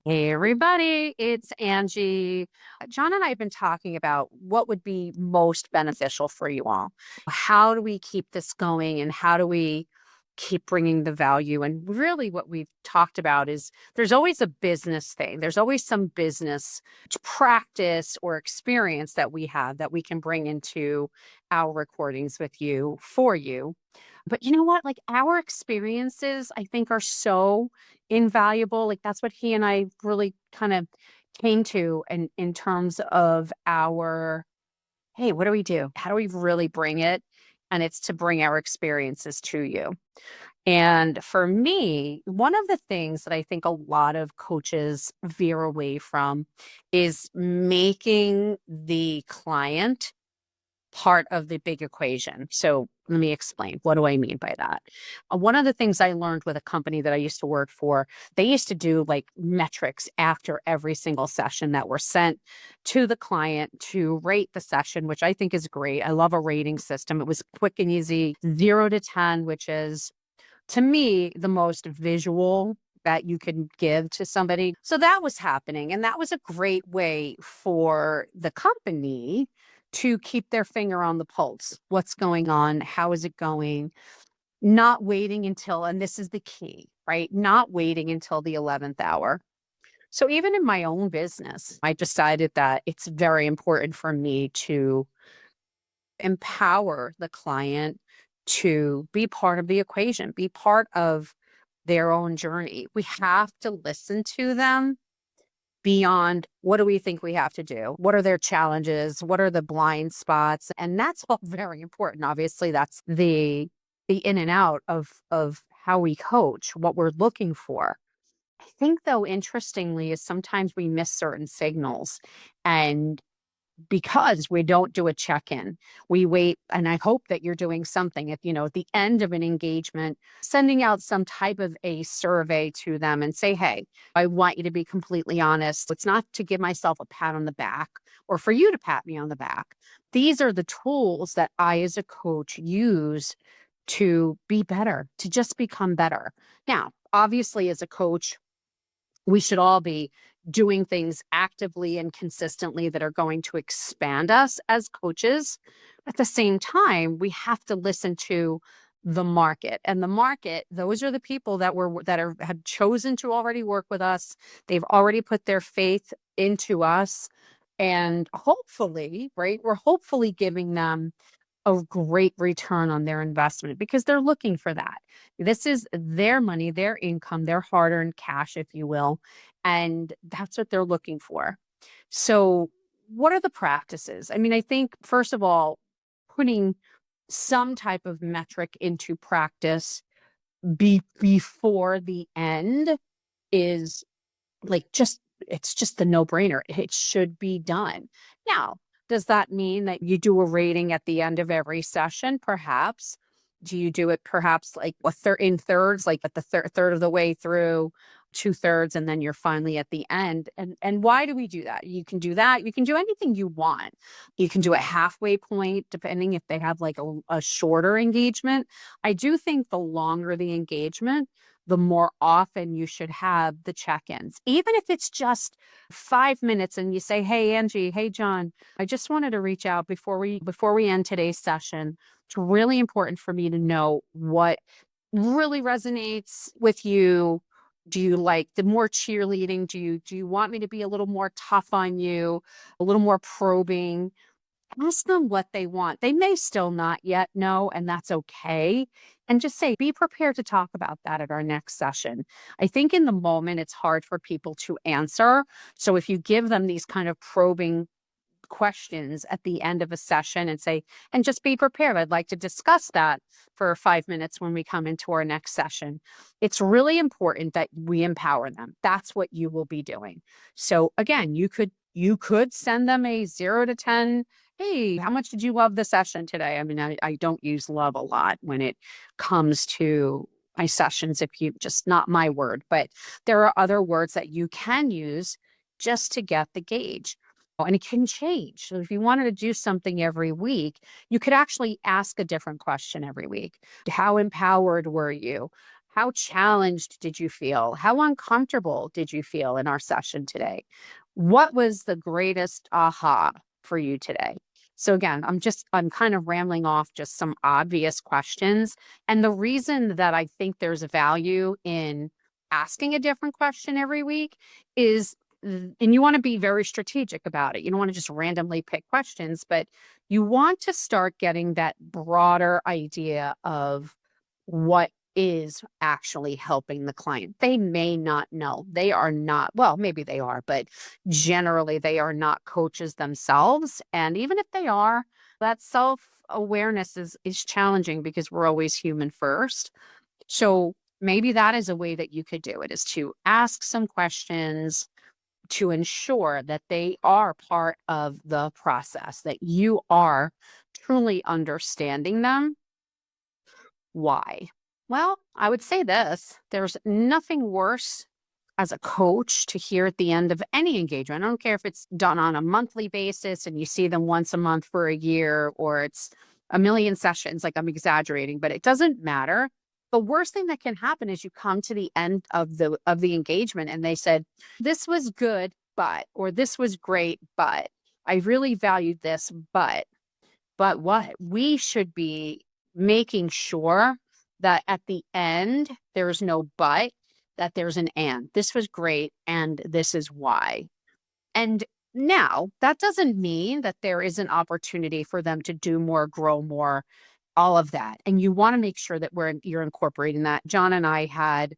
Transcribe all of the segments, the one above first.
Hey everybody, it's Angie. John and I have been talking about what would be most beneficial for you all. How do we keep this going and how do we keep bringing the value? And really, what we've talked about is there's always a business thing, there's always some business practice or experience that we have that we can bring into our recordings with you for you. But you know what? Like our experiences, I think, are so invaluable. Like that's what he and I really kind of came to in terms of our, hey, what do we do? How do we really bring it? And it's to bring our experiences to you. And for me, one of the things that I think a lot of coaches veer away from is making the client part of the big equation. So let me explain. What do I mean by that? One of the things I learned with a company that I used to work for, they used to do like metrics after every single session that were sent to the client to rate the session, which I think is great. I love a rating system. It was quick and easy, 0 to 10, which is to me the most visual that you can give to somebody. So that was happening. And that was a great way for the company to keep their finger on the pulse. What's going on? How is it going? Not waiting until, and this is the key, right? Not waiting until the 11th hour. So even in my own business, I decided that it's very important for me to empower the client to be part of the equation, be part of their own journey. We have to listen to them beyond what do we think we have to do? What are their challenges? What are the blind spots? And that's all very important. Obviously, that's the in and out of how we coach, what we're looking for. I think though, interestingly, is sometimes we miss certain signals. And because we don't do a check-in. We wait, and I hope that you're doing something at the end of an engagement, sending out some type of a survey to them and say, "Hey, I want you to be completely honest. It's not to give myself a pat on the back or for you to pat me on the back. These are the tools that I as a coach use to be better, to just become better." Now, obviously as a coach, we should all be doing things actively and consistently that are going to expand us as coaches. At the same time, we have to listen to the market. And the market, those are the people that have chosen to already work with us. They've already put their faith into us. And hopefully, right, we're hopefully giving them a great return on their investment because they're looking for that. This is their money, their income, their hard earned cash, if you will. And that's what they're looking for. So, what are the practices? I mean, I think, first of all, putting some type of metric into practice before the end is like it's just the no-brainer. It should be done. Now, does that mean that you do a rating at the end of every session? Perhaps. Do you do it perhaps like in thirds, like at the third of the way through, two-thirds, and then you're finally at the end? And why do we do that? You can do that. You can do anything you want. You can do a halfway point, depending if they have like a shorter engagement. I do think the longer the engagement, the more often you should have the check-ins. Even if it's just 5 minutes and you say, "Hey, Angie, hey, John, I just wanted to reach out before we end today's session. It's really important for me to know what really resonates with you. Do you like the more cheerleading? Do you want me to be a little more tough on you, a little more probing?" Ask them what they want. They may still not yet know, and that's okay. And just say, be prepared to talk about that at our next session. I think in the moment, it's hard for people to answer. So if you give them these kind of probing questions at the end of a session and say, and just be prepared, I'd like to discuss that for 5 minutes when we come into our next session. It's really important that we empower them. That's what you will be doing. So again, you could send them a 0 to 10. Hey, how much did you love the session today? I mean, I don't use love a lot when it comes to my sessions, if you just not my word, but there are other words that you can use just to get the gauge. And it can change. So if you wanted to do something every week, you could actually ask a different question every week. How empowered were you? How challenged did you feel? How uncomfortable did you feel in our session today? What was the greatest aha for you today? So again, I'm kind of rambling off just some obvious questions. And the reason that I think there's a value in asking a different question every week is, and you want to be very strategic about it. You don't want to just randomly pick questions, but you want to start getting that broader idea of what is actually helping the client. They may not know. They are not, well, maybe they are, but generally they are not coaches themselves. And even if they are, that self-awareness is challenging because we're always human first. So maybe that is a way that you could do it, is to ask some questions to ensure that they are part of the process, that you are truly understanding them. Why? Well, I would say this: there's nothing worse as a coach to hear at the end of any engagement. I don't care if it's done on a monthly basis and you see them once a month for a year, or it's a million sessions, like I'm exaggerating, but it doesn't matter. The worst thing that can happen is you come to the end of the engagement and they said, "This was good, but," or "This was great, but I really valued this, but what? We should be making sure that at the end, there's no but, that there's an and. This was great, and this is why. And now, that doesn't mean that there isn't opportunity for them to do more, grow more, all of that. And you want to make sure that you're incorporating that. John and I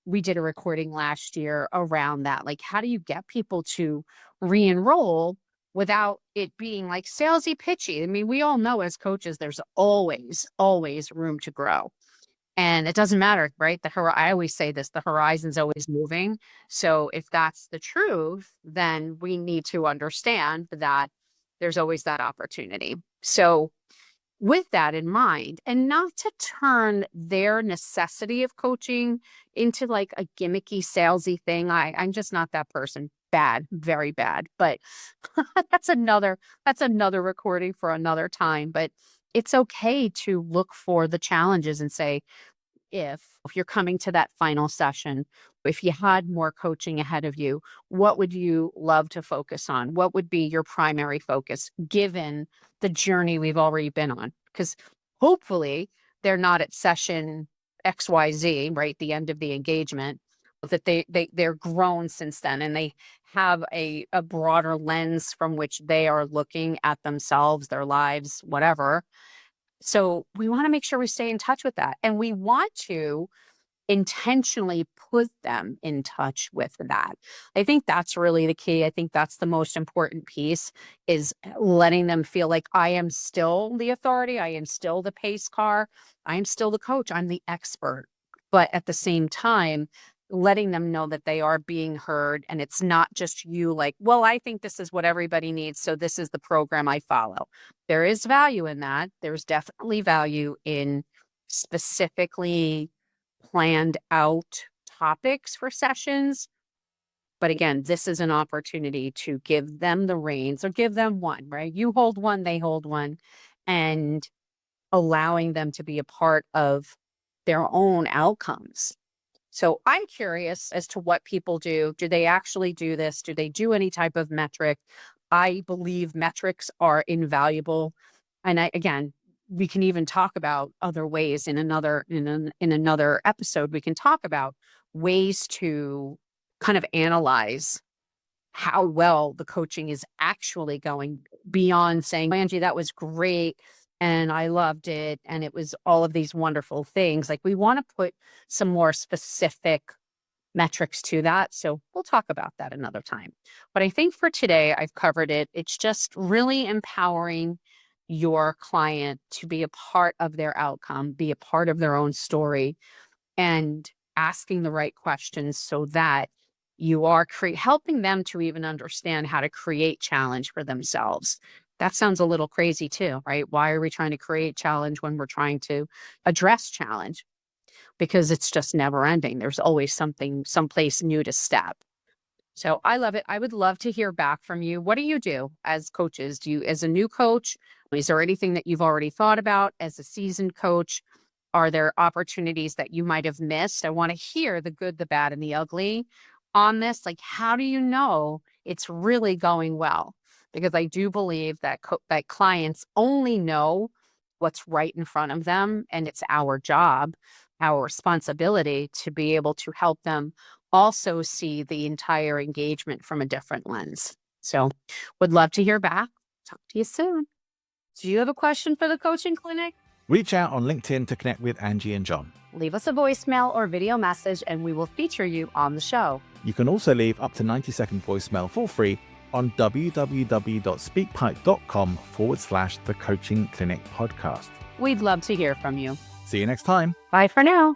we did a recording last year around that. Like, how do you get people to re-enroll without it being like salesy pitchy? I mean, we all know as coaches, there's always room to grow. And it doesn't matter, right? I always say this, the horizon's always moving. So if that's the truth, then we need to understand that there's always that opportunity. So with that in mind, and not to turn their necessity of coaching into like a gimmicky, salesy thing. I'm just not that person. Bad, very bad. But that's another recording for another time. But it's okay to look for the challenges and say, if you're coming to that final session, if you had more coaching ahead of you, what would you love to focus on? What would be your primary focus given the journey we've already been on? Because hopefully they're not at session XYZ, right? The end of the engagement, that they're grown since then and they have a broader lens from which they are looking at themselves, their lives, whatever. So we want to make sure we stay in touch with that. And we want to intentionally put them in touch with that. I think that's really the key. I think that's the most important piece, is letting them feel like I am still the authority. I am still the pace car. I am still the coach. I'm the expert. But at the same time, letting them know that they are being heard and it's not just you like, well, I think this is what everybody needs, so this is the program I follow. There is value in that. There's definitely value in specifically planned out topics for sessions. But again, this is an opportunity to give them the reins, or give them one, right? You hold one, they hold one, and allowing them to be a part of their own outcomes. So I'm curious as to what people do. Do they actually do this? Do they do any type of metric? I believe metrics are invaluable. And again, we can even talk about other ways in another episode. We can talk about ways to kind of analyze how well the coaching is actually going, beyond saying, Angie, that was great and I loved it and it was all of these wonderful things. Like, we want to put some more specific metrics to that. So we'll talk about that another time. But I think for today, I've covered it. It's just really empowering your client to be a part of their outcome, be a part of their own story, and asking the right questions so that you are helping them to even understand how to create challenge for themselves. That sounds a little crazy too, right? Why are we trying to create challenge when we're trying to address challenge? Because it's just never ending. There's always something, someplace new to step. So I love it. I would love to hear back from you. What do you do as coaches? Do you, as a new coach, is there anything that you've already thought about as a seasoned coach? Are there opportunities that you might have missed? I want to hear the good, the bad, and the ugly on this. Like, how do you know it's really going well? Because I do believe that that clients only know what's right in front of them, and it's our job, our responsibility to be able to help them also see the entire engagement from a different lens. So, would love to hear back. Talk to you soon. Do you have a question for the coaching clinic? Reach out on LinkedIn to connect with Angie and John. Leave us a voicemail or video message and we will feature you on the show. You can also leave up to 90-second voicemail for free on www.speakpipe.com/the Coaching Clinic podcast. We'd love to hear from you. See you next time. Bye for now.